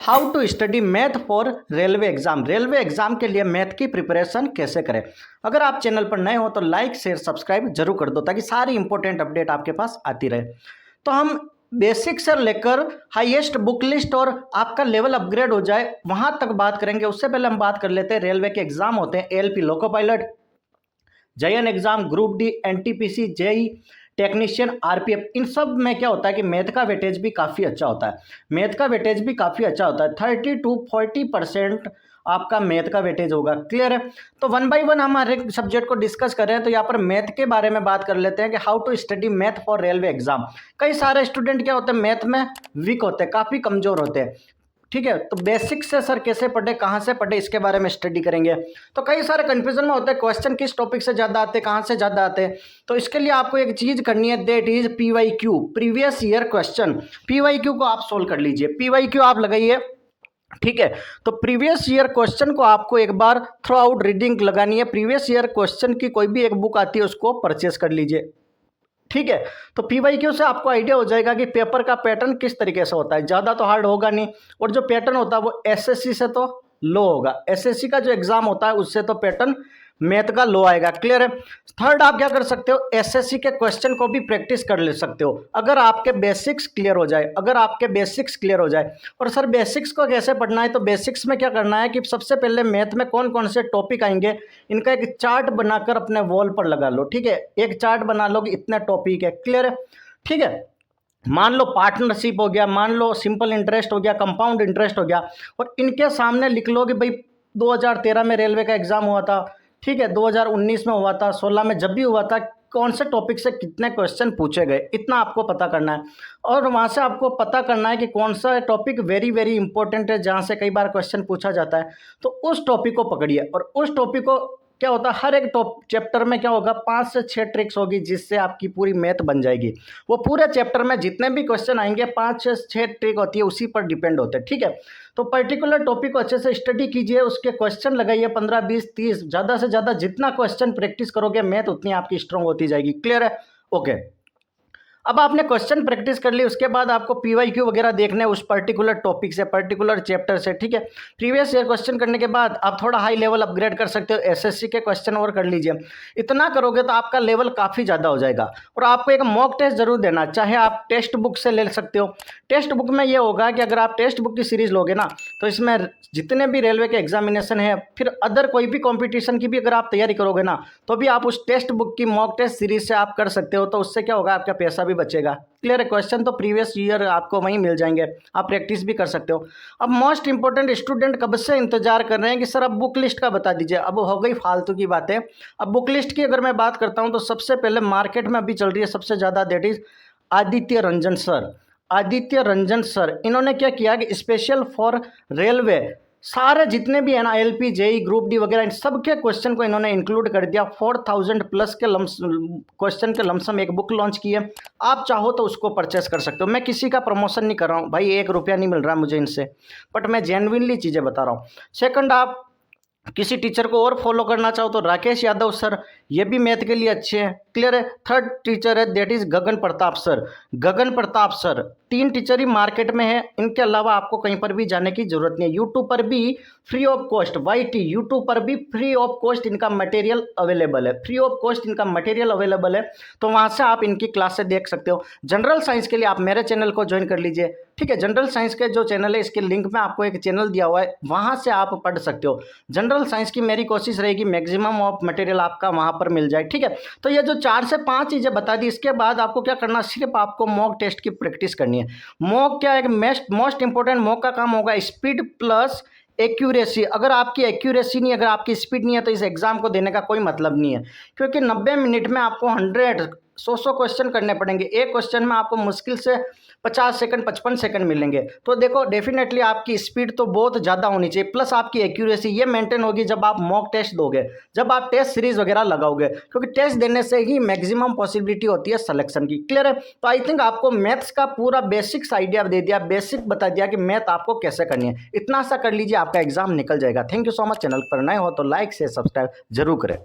How to study math for railway exam. Railway exam के लिए math की preparation कैसे करें। अगर आप चैनल पर नए हो तो लाइक शेयर सब्सक्राइब जरूर कर दो ताकि सारी इंपॉर्टेंट अपडेट आपके पास आती रहे। तो हम बेसिक से लेकर हाईएस्ट बुक लिस्ट और आपका लेवल अपग्रेड हो जाए वहां तक बात करेंगे। उससे पहले हम बात कर लेते हैं रेलवे के एग्जाम होते हैं ALP loco pilot, JEN exam, group D, NTPC, JE technician, RPF. इन सब में क्या होता है कि मैथ का वेटेज भी काफ़ी अच्छा होता है। मैथ का वेटेज भी काफ़ी अच्छा होता है, 30 to 40% आपका मैथ का वेटेज होगा। क्लियर है। तो वन बाय वन हम हर एक सब्जेक्ट को डिस्कस कर रहे हैं। तो यहाँ पर मैथ के बारे में बात कर लेते हैं कि how to study math for railway exam. कई सारे स्टूडेंट क्या होते हैं मैथ में वीक होते हैं, काफ़ी कमज़ोर होते हैं। ठीक है, तो बेसिक से सर कैसे पढ़े, कहाँ से पढ़े, इसके बारे में स्टडी करेंगे। तो कई सारे कंफ्यूजन में होते हैं, क्वेश्चन किस टॉपिक से ज़्यादा आते हैं, कहाँ से ज़्यादा आते हैं। तो इसके लिए आपको एक चीज़ करनी है, that is PYQ, previous year question. PYQ को आप सोल्व कर लीजिए, पीवाईक्यू आप लगाइए। ठीक है, तो प्रीवियस ईयर क्वेश्चन को आपको एक बार थ्रू आउट रीडिंग लगानी है। प्रीवियस ईयर क्वेश्चन की कोई भी एक बुक आती है उसको परचेस कर लीजिए। ठीक है, तो पीवाईक्यू से आपको आइडिया हो जाएगा कि पेपर का पैटर्न किस तरीके से होता है। ज़्यादा तो हार्ड होगा नहीं, और जो पैटर्न होता है वो एसएससी से तो लो होगा। एसएससी का जो एग्जाम होता है उससे तो पैटर्न मैथ का लो आएगा। क्लियर है। थर्ड, आप क्या कर सकते हो, एसएससी के क्वेश्चन को भी प्रैक्टिस कर ले सकते हो अगर आपके बेसिक्स क्लियर हो जाए। अगर आपके बेसिक्स क्लियर हो जाए, और सर बेसिक्स को कैसे पढ़ना है, तो बेसिक्स में क्या करना है कि सबसे पहले मैथ में कौन कौन से टॉपिक आएंगे इनका एक चार्ट बनाकर अपने वॉल पर लगा लो। ठीक है, एक चार्ट बना लो कि इतने टॉपिक है। क्लियर है। ठीक है, मान लो पार्टनरशिप हो गया, मान लो सिंपल इंटरेस्ट हो गया, कंपाउंड इंटरेस्ट हो गया, और इनके सामने लिख लो कि भाई 2013 में रेलवे का एग्जाम हुआ था। ठीक है, 2019 में हुआ था, 16 में, जब भी हुआ था कौन से टॉपिक से कितने क्वेश्चन पूछे गए, इतना आपको पता करना है। और वहाँ से आपको पता करना है कि कौन सा टॉपिक वेरी वेरी इंपॉर्टेंट है, जहाँ से कई बार क्वेश्चन पूछा जाता है। तो उस टॉपिक को पकड़िए, और उस टॉपिक को क्या होता है, हर एक टॉप चैप्टर में क्या होगा, 5 से 6 ट्रिक्स होगी जिससे आपकी पूरी मैथ बन जाएगी। वो पूरे चैप्टर में जितने भी क्वेश्चन आएंगे 5 से 6 ट्रिक होती है, उसी पर डिपेंड होते हैं। ठीक है, तो पर्टिकुलर टॉपिक को अच्छे से स्टडी कीजिए, उसके क्वेश्चन लगाइए 15, 20, 30, ज़्यादा से ज़्यादा जितना क्वेश्चन प्रैक्टिस करोगे मैथ उतनी आपकी स्ट्रांग होती जाएगी। क्लियर है। ओके, अब आपने क्वेश्चन प्रैक्टिस कर ली, उसके बाद आपको पीवाईक्यू वगैरह देखने उस पर्टिकुलर टॉपिक से, पर्टिकुलर चैप्टर से। ठीक है, प्रीवियस ईयर क्वेश्चन करने के बाद आप थोड़ा हाई लेवल अपग्रेड कर सकते हो, एसएससी के क्वेश्चन और कर लीजिए। इतना करोगे तो आपका लेवल काफ़ी ज़्यादा हो जाएगा। और आपको एक मॉक टेस्ट जरूर देना, चाहे आप टेक्स्ट बुक से ले सकते हो। टेक्स्ट बुक में ये होगा कि अगर आप टेक्स्ट बुक की सीरीज़ लोगे ना, तो इसमें जितने भी रेलवे के एग्जामिनेशन है, फिर अदर कोई भी कॉम्पिटिशन की भी अगर आप तैयारी करोगे ना, तो भी आप उस टेक्स्ट बुक की मॉक टेस्ट सीरीज से आप कर सकते हो। तो उससे क्या होगा, आपका पैसा भी बचेगा। क्लियर है। क्वेश्चन तो प्रीवियस ईयर आपको वहीं मिल जाएंगे, आप प्रैक्टिस भी कर सकते हो। अब मोस्ट इंपॉर्टेंट, स्टूडेंट कब से इंतजार कर रहे हैं कि सर अब बुक लिस्ट का बता दीजिए। अब हो गई फालतू की बातें। अब बुक लिस्ट की अगर मैं बात करता हूं तो सबसे पहले मार्केट में अभी चल रही है सबसे ज़्यादा, that is Aditya Ranjan sir. Aditya Ranjan sir, इन्होंने क्या किया कि स्पेशल फॉर रेलवे सारे जितने भी है ना, एलपी, जेई, ग्रुप डी वगैरह, इन सब के क्वेश्चन को इन्होंने इंक्लूड कर दिया। 4000 प्लस के क्वेश्चन के लमसम एक बुक लॉन्च की है। आप चाहो तो उसको परचेस कर सकते हो। मैं किसी का प्रमोशन नहीं कर रहा हूँ भाई, 1 रुपया नहीं मिल रहा मुझे इनसे, बट मैं जेन्युइनली चीज़ें बता रहा हूँ। सेकंड, आप किसी टीचर को और फॉलो करना चाहो तो राकेश यादव सर, ये भी मैथ के लिए अच्छे हैं। क्लियर है। थर्ड टीचर है that is Gagan Pratap sir. Gagan Pratap sir, 3 teacher he market में है, इनके अलावा आपको कहीं पर भी जाने की जरूरत नहीं है। यूट्यूब पर भी free of cost, YT YouTube पर भी फ्री ऑफ कॉस्ट इनका मटेरियल अवेलेबल है। फ्री ऑफ कॉस्ट इनका मटेरियल अवेलेबल है, तो वहाँ से आप इनकी क्लासेस देख सकते हो। जनरल साइंस के लिए आप मेरे चैनल को ज्वाइन कर लीजिए। ठीक है, जनरल साइंस के जो चैनल है इसके लिंक में आपको एक चैनल दिया हुआ है, वहाँ से आप पढ़ सकते हो। जनरल साइंस की मेरी कोशिश रहेगी मैक्सिमम ऑफ मटेरियल आपका वहाँ पर मिल जाए। ठीक है, तो ये जो 4 से 5 चीज़ें बता दी, इसके बाद आपको क्या करना, सिर्फ आपको मॉक टेस्ट की प्रैक्टिस करनी है। मॉक क्या है, मोस्ट इंपॉर्टेंट मॉक का काम होगा स्पीड प्लस एक्यूरेसी। अगर आपकी एक्यूरेसी नहीं, अगर आपकी स्पीड नहीं है, तो इस एग्जाम को देने का कोई मतलब नहीं है। क्योंकि 90 मिनट में आपको 100 क्वेश्चन करने पड़ेंगे। एक क्वेश्चन में आपको मुश्किल से 50 सेकंड 55 सेकंड मिलेंगे। तो देखो डेफिनेटली आपकी स्पीड तो बहुत ज़्यादा होनी चाहिए, प्लस आपकी एक्यूरेसी ये मेंटेन होगी जब आप मॉक टेस्ट दोगे, जब आप टेस्ट सीरीज वगैरह लगाओगे, क्योंकि टेस्ट देने से ही मैक्सिमम पॉसिबिलिटी होती है सिलेक्शन की। क्लियर है। तो आई थिंक आपको मैथ्स का पूरा बेसिक्स आइडिया दे दिया, बेसिक बता दिया कि मैथ आपको कैसे करनी है। इतना सा कर लीजिए, आपका एग्जाम निकल जाएगा। Thank you so much. Channel पर नए हो तो लाइक से सब्सक्राइब जरूर करें।